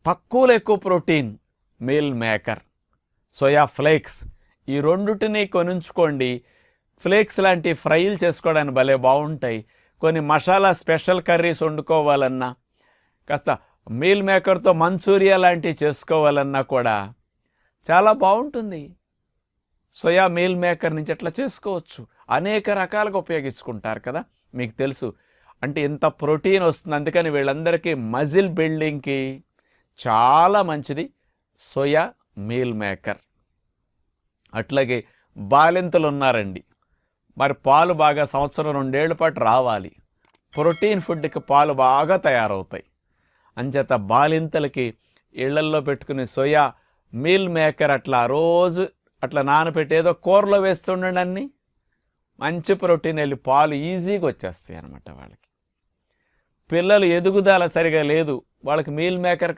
తక్కువలో ఎక్కువ protein meal maker, soya flakes. ఈ రెండుటిని కొనుంచుకోండి. ఫ్లేక్స్ లాంటి ఫ్రైలు చేసుకోవడానికి భలే బాగుంటాయి. కొన్ని మసాలా స్పెషల్ కర్రీస్ వండుకోవాలన్నా, కాస్త మీల్ మేకర్తో మంచూరియా లాంటివి చేసుకోవాలన్నా కూడా చాలా బాగుంటుంది. సోయా మీల్ మేకర్ నుంచి అట్లా చేసుకోవచ్చు. అనేక రకాలుగా ఉపయోగించుకుంటారు కదా, మీకు తెలుసు. అంటే ఇంత ప్రోటీన్ వస్తుంది. అందుకని వీళ్ళందరికీ మజిల్ బిల్డింగ్కి చాలా మంచిది సోయా మీల్ మేకర్. అట్లాగే బాలింతలు ఉన్నారండి, మరి పాలు బాగా సంవత్సరం 2 ఏళ్ల పాటు రావాలి. ప్రోటీన్ ఫుడ్కి పాలు బాగా తయారవుతాయి. అంచేత బాలింతలకి ఇళ్లల్లో పెట్టుకుని సోయా మీల్ మేకర్ అట్లా రోజు అట్లా నానపెట్టి ఏదో కూరలో వేస్తుండండి. అన్నీ మంచి ప్రోటీన్ వెళ్ళి పాలు ఈజీగా వచ్చేస్తాయి అన్నమాట వాళ్ళకి. పిల్లలు ఎదుగుదల సరిగా లేదు, వాళ్ళకి మీల్ మేకర్